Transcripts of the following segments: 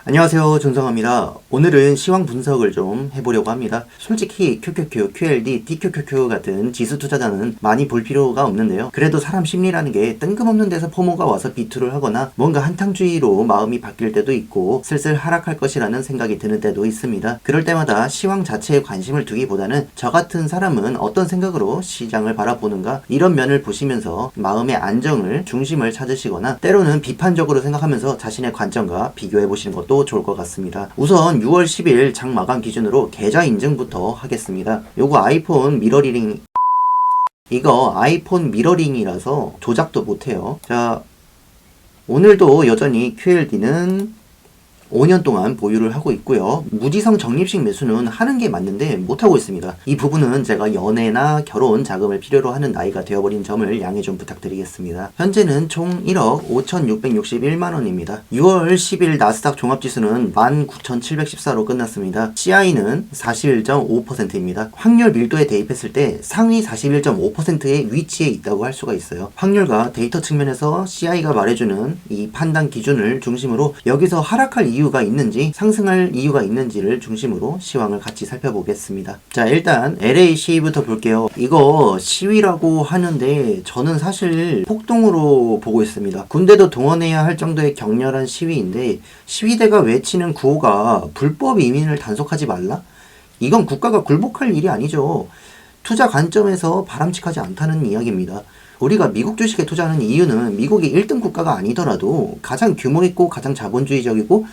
안녕하세요, 준성합니다. 오늘은 시황 분석을 좀 해보려고 합니다. 솔직히 QQQ, QLD, DQQQ 같은 지수 투자자는 많이 볼 필요가 없는데요. 그래도 사람 심리라는 게 뜬금없는 데서 포모가 와서 비투를 하거나 뭔가 한탕주의로 마음이 바뀔 때도 있고 슬슬 하락할 것이라는 생각이 드는 때도 있습니다. 그럴 때마다 시황 자체에 관심을 두기보다는 저 같은 사람은 어떤 생각으로 시장을 바라보는가 이런 면을 보시면서 마음의 안정을, 중심을 찾으시거나 때로는 비판적으로 생각하면서 자신의 관점과 비교해보시는 것도 좋을 것 같습니다. 우선 6월 10일 장 마감 기준으로 계좌 인증부터 하겠습니다. 요거 아이폰 미러링 이거 아이폰 미러링이라서 조작도 못해요. 자, 오늘도 여전히 QLD는 5년 동안 보유를 하고 있고요. 무지성 적립식 매수는 하는 게 맞는데 못하고 있습니다. 이 부분은 제가 연애나 결혼 자금을 필요로 하는 나이가 되어버린 점을 양해 좀 부탁드리겠습니다. 현재는 총 1억 5,661만원입니다. 6월 10일 나스닥 종합지수는 19,714로 끝났습니다. CI는 41.5%입니다. 확률 밀도에 대입했을 때 상위 41.5%의 위치에 있다고 할 수가 있어요. 확률과 데이터 측면에서 CI가 말해주는 이 판단 기준을 중심으로 여기서 하락할 이유가 있는지 상승할 이유가 있는지를 중심으로 시황을 같이 살펴보겠습니다. 자, 일단 LAC부터 볼게요. 이거 시위라고 하는데 저는 사실 폭동으로 보고 있습니다. 군대도 동원해야 할 정도의 격렬한 시위인데 시위대가 외치는 구호가 불법 이민을 단속하지 말라? 이건 국가가 굴복할 일이 아니죠. 투자 관점에서 바람직하지 않다는 이야기입니다. 우리가 미국 주식에 투자하는 이유는 미국이 1등 국가가 아니더라도 가장 규모 있고 가장 자본주의적이고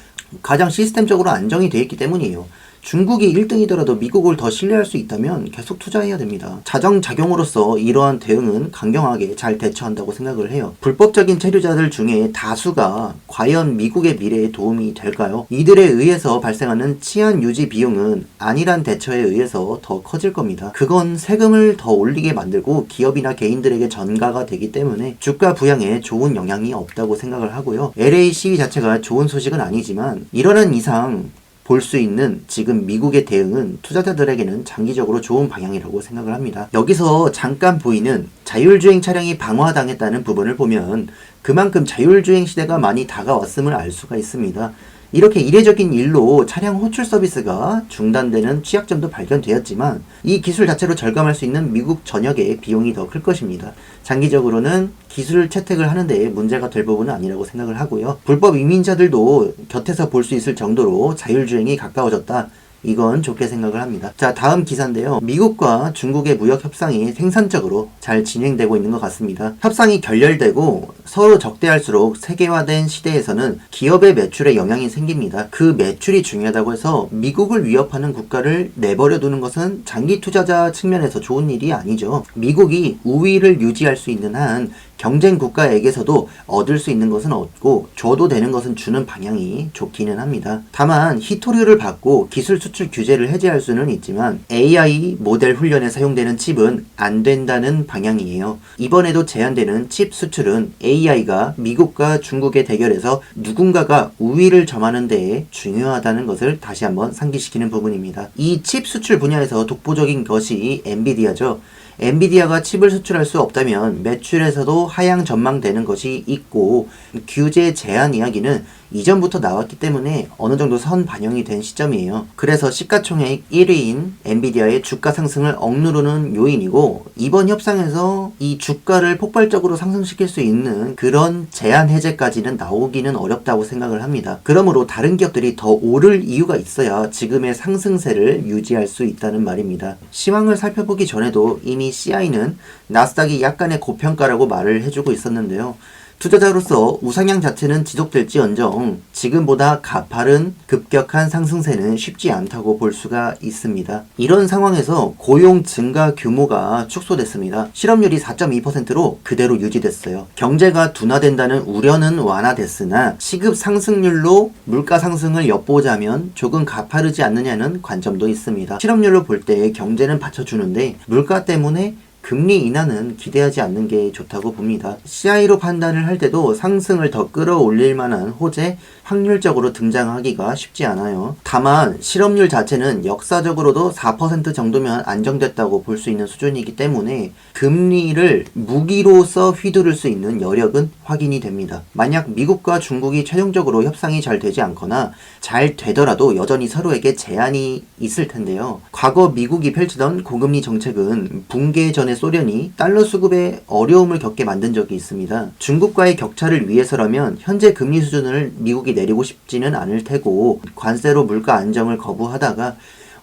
가장 시스템적으로 안정이 되어 있기 때문이에요. 중국이 1등이더라도 미국을 더 신뢰할 수 있다면 계속 투자해야 됩니다. 자정작용으로서 이러한 대응은 강경하게 잘 대처한다고 생각을 해요. 불법적인 체류자들 중에 다수가 과연 미국의 미래에 도움이 될까요? 이들에 의해서 발생하는 치안 유지 비용은 안일한 대처에 의해서 더 커질 겁니다. 그건 세금을 더 올리게 만들고 기업이나 개인들에게 전가가 되기 때문에 주가 부양에 좋은 영향이 없다고 생각을 하고요. LA 시위 자체가 좋은 소식은 아니지만 일어난 이상 볼 수 있는 지금 미국의 대응은 투자자들에게는 장기적으로 좋은 방향이라고 생각을 합니다. 여기서 잠깐 보이는 자율주행 차량이 방화당했다는 부분을 보면 그만큼 자율주행 시대가 많이 다가왔음을 알 수가 있습니다. 이렇게 이례적인 일로 차량 호출 서비스가 중단되는 취약점도 발견되었지만 이 기술 자체로 절감할 수 있는 미국 전역의 비용이 더 클 것입니다. 장기적으로는 기술 채택을 하는데 문제가 될 부분은 아니라고 생각을 하고요. 불법 이민자들도 곁에서 볼 수 있을 정도로 자율주행이 가까워졌다. 이건 좋게 생각을 합니다. 자, 다음 기사인데요. 미국과 중국의 무역 협상이 생산적으로 잘 진행되고 있는 것 같습니다. 협상이 결렬되고 서로 적대할수록 세계화된 시대에서는 기업의 매출에 영향이 생깁니다. 그 매출이 중요하다고 해서 미국을 위협하는 국가를 내버려 두는 것은 장기 투자자 측면에서 좋은 일이 아니죠. 미국이 우위를 유지할 수 있는 한 경쟁 국가에게서도 얻을 수 있는 것은 얻고 줘도 되는 것은 주는 방향이 좋기는 합니다. 다만 히토류를 받고 기술 수출 규제를 해제할 수는 있지만 AI 모델 훈련에 사용되는 칩은 안 된다는 방향이에요. 이번에도 제한되는 칩 수출은 AI가 미국과 중국의 대결에서 누군가가 우위를 점하는 데에 중요하다는 것을 다시 한번 상기시키는 부분입니다. 이 칩 수출 분야에서 독보적인 것이 엔비디아죠. 엔비디아가 칩을 수출할 수 없다면 매출에서도 하향 전망되는 것이 있고 규제 제한 이야기는 이전부터 나왔기 때문에 어느 정도 선 반영이 된 시점이에요. 그래서 시가총액 1위인 엔비디아의 주가 상승을 억누르는 요인이고 이번 협상에서 이 주가를 폭발적으로 상승시킬 수 있는 그런 제한 해제까지는 나오기는 어렵다고 생각을 합니다. 그러므로 다른 기업들이 더 오를 이유가 있어야 지금의 상승세를 유지할 수 있다는 말입니다. 시황을 살펴보기 전에도 이미 CI는 나스닥이 약간의 고평가라고 말을 해주고 있었는데요. 투자자로서 우상향 자체는 지속될지언정 지금보다 가파른 급격한 상승세는 쉽지 않다고 볼 수가 있습니다. 이런 상황에서 고용 증가 규모가 축소됐습니다. 실업률이 4.2%로 그대로 유지됐어요. 경제가 둔화된다는 우려는 완화됐으나 시급 상승률로 물가 상승을 엿보자면 조금 가파르지 않느냐는 관점도 있습니다. 실업률로 볼 때 경제는 받쳐주는데 물가 때문에 금리 인하는 기대하지 않는 게 좋다고 봅니다. CI로 판단을 할 때도 상승을 더 끌어올릴 만한 호재 확률적으로 등장하기가 쉽지 않아요. 다만 실업률 자체는 역사적으로도 4% 정도면 안정됐다고 볼 수 있는 수준이기 때문에 금리를 무기로서 휘두를 수 있는 여력은 확인이 됩니다. 만약 미국과 중국이 최종적으로 협상이 잘 되지 않거나 잘 되더라도 여전히 서로에게 제한이 있을 텐데요. 과거 미국이 펼치던 고금리 정책은 붕괴 전에 소련이 달러 수급에 어려움을 겪게 만든 적이 있습니다. 중국과의 격차를 위해서라면 현재 금리 수준을 미국이 내리고 싶지는 않을 테고 관세로 물가 안정을 거부하다가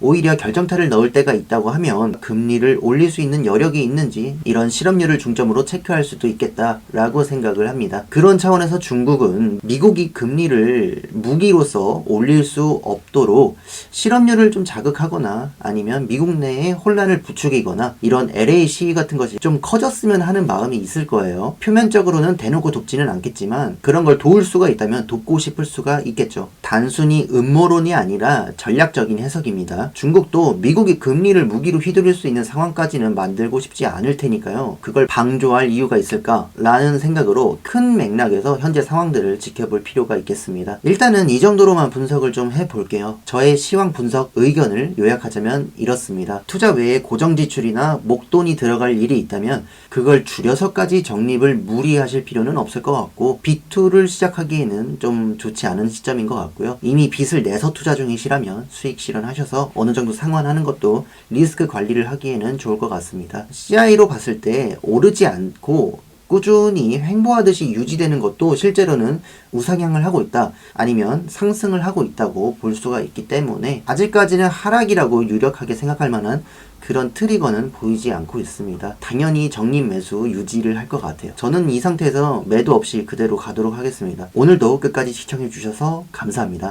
오히려 결정타를 넣을 때가 있다고 하면 금리를 올릴 수 있는 여력이 있는지 이런 실업률을 중점으로 체크할 수도 있겠다라고 생각을 합니다. 그런 차원에서 중국은 미국이 금리를 무기로서 올릴 수 없도록 실업률을 좀 자극하거나 아니면 미국 내에 혼란을 부추기거나 이런 LA 시위 같은 것이 좀 커졌으면 하는 마음이 있을 거예요. 표면적으로는 대놓고 돕지는 않겠지만 그런 걸 도울 수가 있다면 돕고 싶을 수가 있겠죠. 단순히 음모론이 아니라 전략적인 해석입니다. 중국도 미국이 금리를 무기로 휘두를 수 있는 상황까지는 만들고 싶지 않을 테니까요. 그걸 방조할 이유가 있을까라는 생각으로 큰 맥락에서 현재 상황들을 지켜볼 필요가 있겠습니다. 일단은 이 정도로만 분석을 좀 해볼게요. 저의 시황 분석 의견을 요약하자면 이렇습니다. 투자 외에 고정 지출이나 목돈이 들어갈 일이 있다면 그걸 줄여서까지 적립을 무리하실 필요는 없을 것 같고 B2를 시작하기에는 좀 좋지 않은 시점인 것 같고요. 이미 빚을 내서 투자 중이시라면 수익 실현하셔서 어느 정도 상환하는 것도 리스크 관리를 하기에는 좋을 것 같습니다. CI로 봤을 때 오르지 않고 꾸준히 횡보하듯이 유지되는 것도 실제로는 우상향을 하고 있다 아니면 상승을 하고 있다고 볼 수가 있기 때문에 아직까지는 하락이라고 유력하게 생각할 만한 그런 트리거는 보이지 않고 있습니다. 당연히 적립 매수 유지를 할 것 같아요. 저는 이 상태에서 매도 없이 그대로 가도록 하겠습니다. 오늘도 끝까지 시청해 주셔서 감사합니다.